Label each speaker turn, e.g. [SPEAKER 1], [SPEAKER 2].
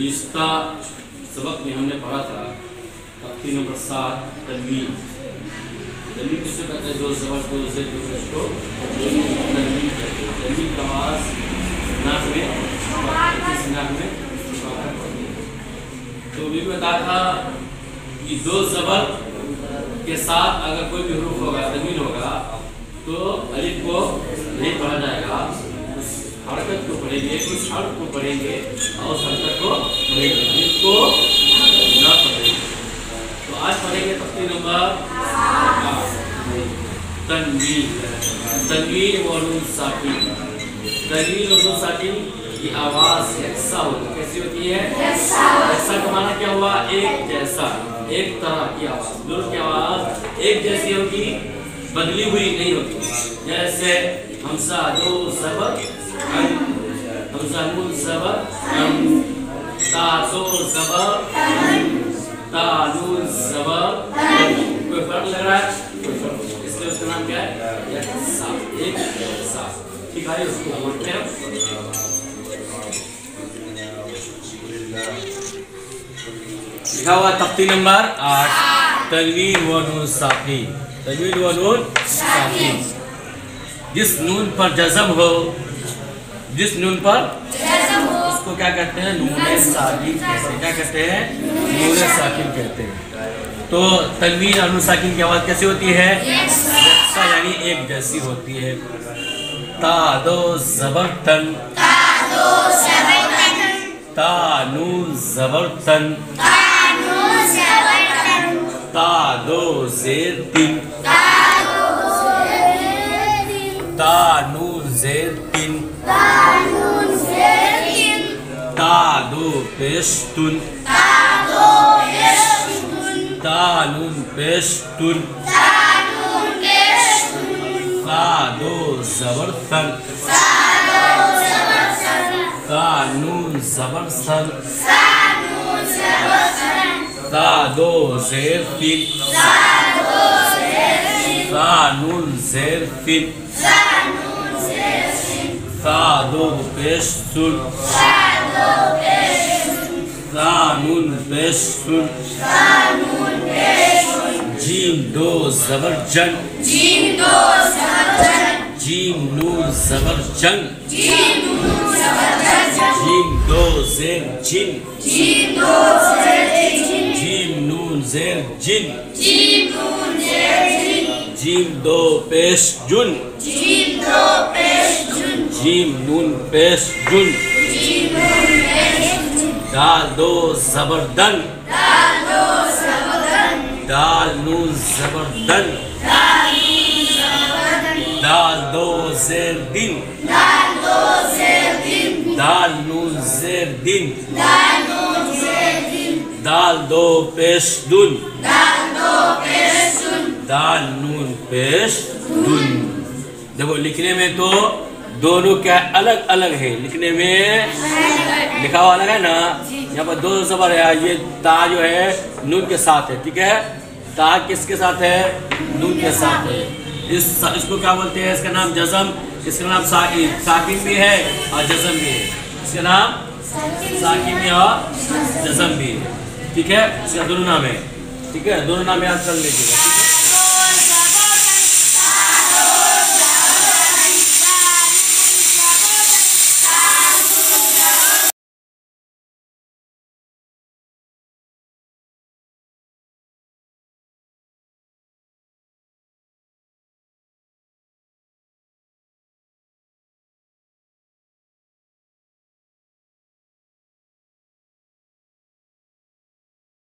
[SPEAKER 1] गुज़िश्ता सबक में हमने पढ़ा था तख्ती नंबर 7 तनवीन। तनवीन किसको कहते हैं? जो ज़बर को से उसको तनवीन कहते हैं। तनवीन का आवाज़ नाक में तो भी बताया था कि दो ज़बर के साथ अगर कोई भी हरूफ होगा, तनवीन होगा, तो अलिफ को नहीं पढ़ा जाएगा, उस हरकत को पढ़ेंगे, उस हर्फ को पढ़ेंगे और उस हरकत को पढ़ेंगे, अलिफ को न पढ़ेंगे। तो आज पढ़ेंगे तख्ती नंबर 8 तनवीन। तनवीन व नून साकिन। तनवीन व नून साकिन की आवाज़ यकसा होती है। कैसी होती है? यकसा का माना क्या हुआ? एक जैसा, एक तरह की आवाज़। दोनों की आवाज़ एक जैसी होगी, बदली हुई नहीं होती। जैसे हमसा दो ज़बर हम, हमसा नून ज़बर हम, ता दो ज़बर हम, ता नून ज़बर हम। कोई फर्क लग रहा है? कोई फर्क नहीं। इसलिए उसका नाम क्या है? यकसा, एक जैसा। ठीक है, उसको बोलते हैं। लिखा हुआ तख्ती नंबर 8 तनवीन व नून साकिन। तनवीन व नून साकिन। जिस नून पर जज़म हो, जिस नून पर जज़म हो उसको क्या कहते हैं? नून साकिन कहते हैं। क्या कहते हैं? नून साकिन कहते हैं। तो तनवीन और नून साकिन की आवाज़ कैसी होती है? यकसा यानी एक जैसी होती है। ता दो ज़बर तन, ता दो ज़बर तन, ता नून ज़बर तन, ता नून ज़बर तन, ता दो ज़ेर तिन, ता दो ज़ेर तिन, ता नून ज़ेर तिन, ता नून ज़ेर तिन, ता दो पेश तुन, ता दो पेश तुन, ता नून पेश तुन, ता नून पेश तुन, ता दो ज़बर तन, ता दो ज़बर तन, ता नून ज़बर तन, ता नून ज़बर तन, ता दो ज़ेर तिन, ता दो ज़ेर तिन, ता नून ज़ेर तिन, ता नून ज़ेर तिन, ता दो पेश तुन, ता दो पेश तुन, ता नून पेश तुन, ता नून पेश तुन, जीम दो ज़बर जन, जीम दो ज़बर जन, जीम नून ज़बर जन, जीम नून ज़बर जन, जीम दो ज़ेर जिन, जीम दो ज़ेर जिन, जीम नून ज़ेर जिन, जीम नून ज़ेर जिन, जीम दो पेश जुन, जीम दो पेश जुन, जीम नून पेश जुन, जीम नून पेश जुन, दाल दो ज़बर दन, दाल दो ज़बर दन, दाल नून ज़बर दन, दाल नून ज़बर दन, दाल दो ज़ेर दिन, दाल दो ज़ेर दिन, दाल नून ज़ेर दिन, दाल नून ज़ेर दिन, दाल दो पेश दुन, दाल दो पेश दुन, दाल नून पेश दुन। देखो लिखने में तो दोनों क्या अलग अलग है, लिखने में लिखा हुआ अलग है ना। यहाँ पर दो ज़बर है, ये ता जो है नून के साथ है, ठीक है। ता किसके साथ है? नून के साथ है। इसको क्या बोलते हैं? इसका नाम जज़म, इसका नाम साकिन भी है और जज़म भी है। इसका नाम साकिन भी और जज़म भी है, ठीक है। इसका दोनों नाम है, ठीक है। दोनों नाम याद कर लीजिएगा।